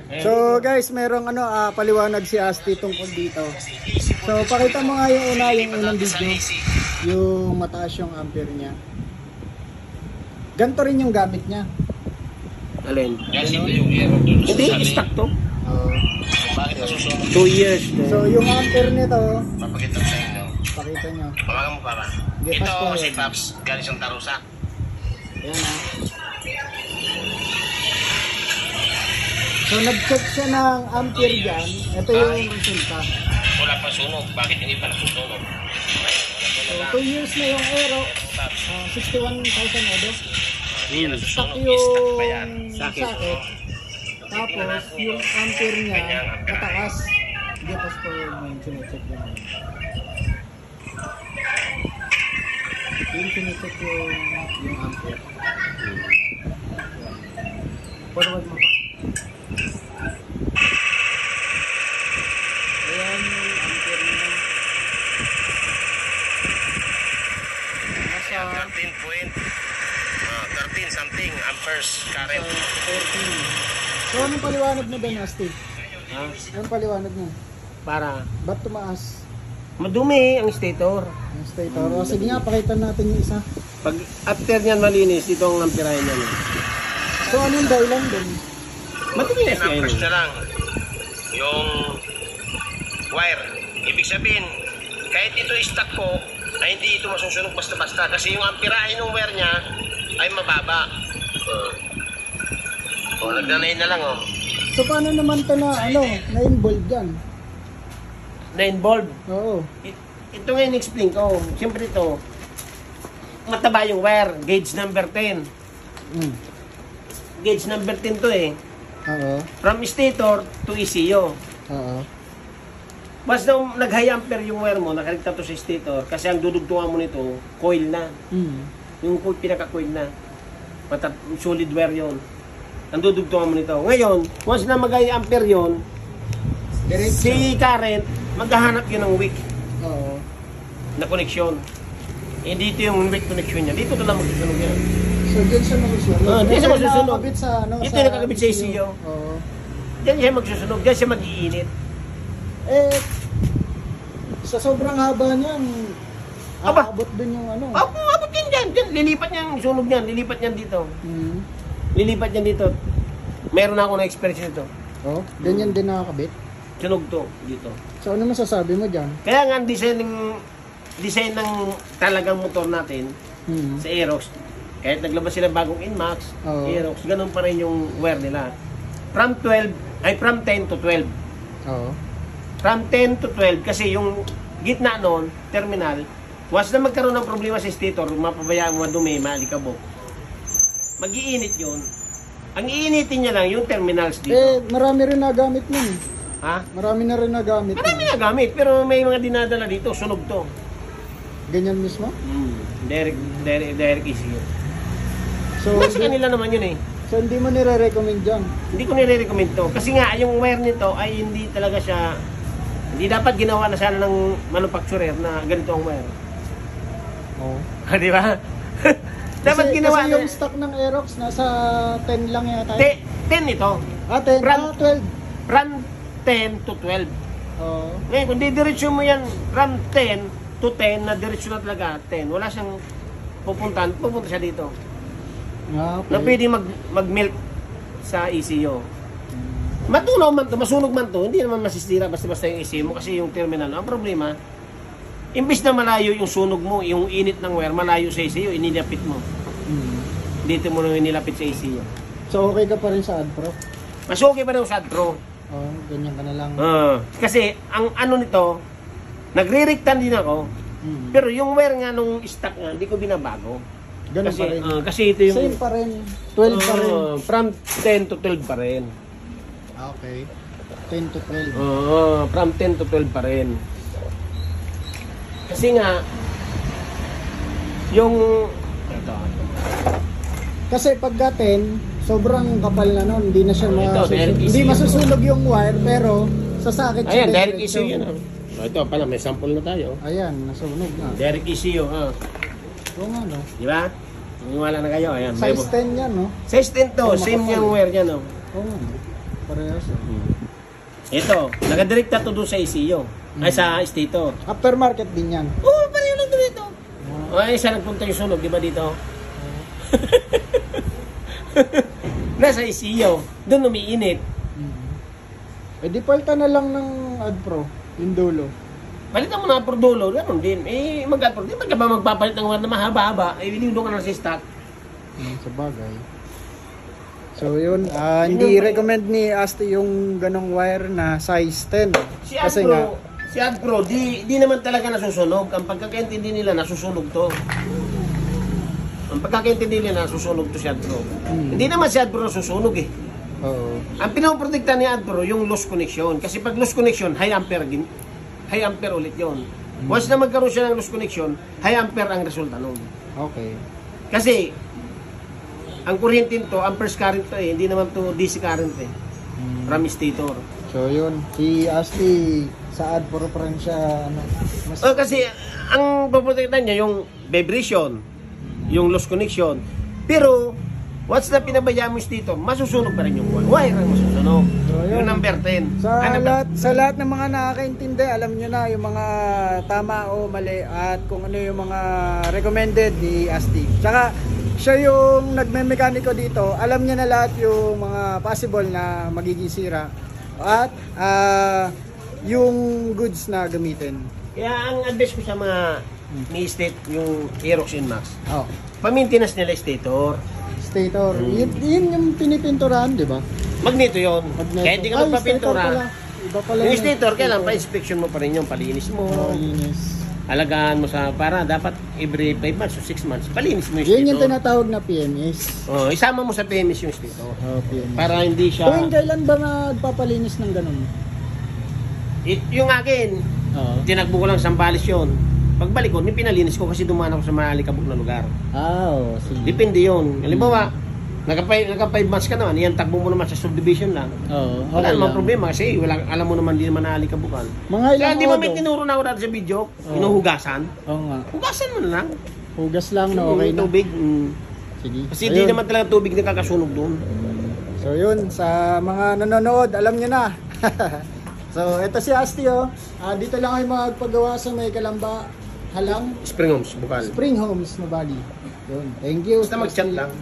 So guys, merong paliwanag si Asti tungkol dito. So pakita mo nga yung unang video, yung mataas yung ampere niya. Ganito rin yung gamit niya. Alin? Hindi, stock to. 2 years. So yung ampere nito, Papakita ko sa inyo. pakita nyo. Pawagan mo para. Gepas Ito ko si yun. Paps, galing siyang Tarusa. Ayan ha. So nag-check siya ng ampere dyan. Ito yung resulta. Wala pa sunog. Bakit hindi pa nasusunog? So 2 years na yung Aero. 61,000 edo. Hindi Stock na nasusunog. yung Stock pa yan. sakit. Tapos yung ampere niya mataas. Gepas ko yung sinecheck lang. Yung sinecheck yung ampere. Forward mo pa. Ayan yung ampere niya. Nasa 13 point. 13 something amperes current. 13. So anong paliwanag mo doon, Asti? Ha? Anong paliwanag mo? Para Ba't tumaas madumi ang stator. yung stator? O sige nga, pakita natin yung isa. Pag after niyan malinis, dito ang amperahe niyan. So anong dahilan doon? Madumi na 10 siya amperes yun. na lang. Yung wire. Ibig sabihin, kahit ito stock ko, ay hindi ito masusunog basta-basta. Kasi yung amperahe ng wire niya ay mababa. Nagdanay na lang So paano naman ito na-involve dyan? 9 bulb. Oo. Ito nga in-explain ko. Siyempre ito, mataba yung wire. Gauge number 10. Gauge number 10 to eh. Oo. From stator to ECU. Oo. Basta nag-high ampere yung wire mo, nakaligta to sa stator, kasi ang dudugtungan mo nito, coil na. Yung pinaka-coil na. Solid wire yon. Ang dudugtungan mo nito. Ngayon, once na mag-high ampere yun, si current, maghahanap yun ng weak Oo. na connection. Hindi ito yung weak connection niya. Dito lang magsusunog yan. So dyan siya masusunod? Diyan siya magsusunog. Nakakabit sa Ito yung nakakabit sa ECU. Oo. Diyan siya magsusunog. Diyan siya mag-iinit. Sa sobrang haba niyan, Aba! aabot dun yung Abot yan dyan. Dyan. Lilipat niya yung sunog niyan. Lilipat niyan dito. Lilipat niyan dito. Meron na ako na experience nito. Oh, ganyan din nakakabit. Sunog to dito. So ano masasabi mo dyan? Kaya nga ang design ng talagang motor natin sa Aerox, kahit naglabas sila bagong Inmax, Oo. Aerox, ganun pa rin yung wear nila. From 10 to 12. Oo. From 10 to 12 kasi yung gitna noon, terminal, once na magkaroon ng problema sa stator, mapabayaan mo madumi, malikabok. Mag-iinit yun. Ang iinitin niya lang yung terminals dito. Marami rin nagamit nun. Ha? Marami na rin nagamit. Marami na gamit, pero may mga dinadala dito, sunog to. Ganyan mismo? Direct ECU. So, Nasa kanila naman yun eh. So hindi mo nire-recommend dyan? Hindi ko nire-recommend to. Kasi nga, yung wire nito ay hindi talaga siya, hindi dapat ginawa na sana ng manufacturer na ganito ang wire. Oo. Di ba? Dapat ginawa kasi yung stock ng Aerox nasa 10 lang yata. 10 ito. 10? From 12. From 10 to 12. Oo. Ngayon, kung didiretso mo yan from 10 to 10, na diretsyo na talaga 10, wala siyang pupunta siya dito. Okay. Na pwede mag-melt sa ECU. Matunaw man to, masunog man to, hindi naman masisira basta-basta yung ECU mo kasi yung terminal. Ang problema, imbis na malayo yung sunog mo, yung init ng wire, malayo sa ECU, inilapit mo. Dito mo nang inilapit sa ECU. So okay ka pa rin sa AdPro? Mas okay pa rin sa Adpro. Oo, ganyan ka na lang. Kasi, ang ano nito, nagre-rectan din ako, pero yung wire nga nung stock nga, hindi ko binabago. Ganun Kasi, pa rin. kasi ito yung... Same pa rin. 12 pa rin. From 10 to 12 pa rin. Okay. 10 to 12. From 10 to 12 pa rin. Kasi nga, yung... Kasi pagka 10, sobrang kapal na nun. Hindi na siya direct hindi ECU. masusunog yung wire, pero sasakit siya. Ayan, direct diretso. ECU yun. Ito pala, may sample na tayo. Ayan, nasunog na. Direct ECU, Oo nga, no? di ba? Maniwala na kayo, ayan. Size 10 yan, no? Size 10 to, Oh, same makapal. yung wire niya, no? Oo nga. Parehas. Ito, nakadirekta to doon sa ECU. Ay, sa stator. Aftermarket din yan. Oo, pareho lang to dito. Ay, isa nagpunta yung sunog, di ba dito? Nasa ECU, doon umiinit. Eh di palta na lang ng AdPro, yung dulo. Palitan mo na per dulo, gano'n din. Eh, mag-AdPro, di ba ka ba magpapalit ng wire na mahaba-haba? Eh, winindong ka na sa stock. Sa bagay. So yun, hindi recommend ni Asti yung ganong wire na size 10. Si AdPro, di naman talaga nasusunog. Ang pagkakaintindi nila, nasusunog to. Ang pagkakaintindi nila, nasusunog to si AdPro. Hindi naman si AdPro nasusunog eh. Oo. Ang pinoprotekta ni AdPro, yung loss connection. Kasi pag loss connection, high ampere ulit yon. Once na magkaroon siya ng loss connection, high ampere ang resulta nun. Okay. Kasi, ang kuryente nito, amperes current to eh, hindi naman to DC current eh. From stator. So yun, si Asti sa AdPro pa rin siya, ano, mas... Kasi, ang poprotektan niya, yung vibration, yung loss connection. Pero, once na pinabayaan mo yung stator, masusunog pa rin yung wire ang masusunog. So, yung number 10. Sa lahat ng mga nakakaintindi, alam nyo na yung mga tama o mali at kung ano yung mga recommended ni Asti. Tsaka, siya yung nagme-mekaniko dito, alam niya na lahat yung mga possible na magiging sira at yung goods na gamitin. Kaya ang advice ko sa mga ni-state yung Aerox Inmax, Oh, pa-maintenance nila stator. stator. Yun yung pinipinturahan, di ba? Magneto yun. Magneto. Kaya hindi ka Ay, magpapintura. stator pala. Iba pala Yung stator, kailan pa-inspection mo pa rin yung palinis mo. linis. Alagaan mo sa para dapat every 5 months o 6 months palinis mo yung Yun stator. yung tinatawag na PMS. Oh, isama mo sa PMS yung stator. Oh, PMS. Para hindi siya Tuwing kailan ba magpapalinis ng ganun? yung akin, Oo. tinagbo ko lang Sambales yun. Pagbalik ko, pinalinis ko kasi dumaan ako sa malikabok na lugar. Sige. Depende yun. Halimbawa, naka 5 months ka naman, yan takbo mo naman sa subdivision lang. Oo. Wala namang problema kasi alam mo naman di naman naalikabukan. Mga Kaya ilang di ba may odo? tinuro na ako dati sa video? Inuhugasan? Oo nga. Hugasan mo na lang. Hugas lang na okay na. Tubig. Sige. Kasi di naman talaga tubig na kakasunog doon. So yun, sa mga nanonood, alam nyo na. So ito si Asti oh. Dito lang ay magpagawa sa may Kalamba, Halang, Spring Homes, bukal. Spring Homes na Bali. Yun. Thank you. Basta mag-chat Asti. lang.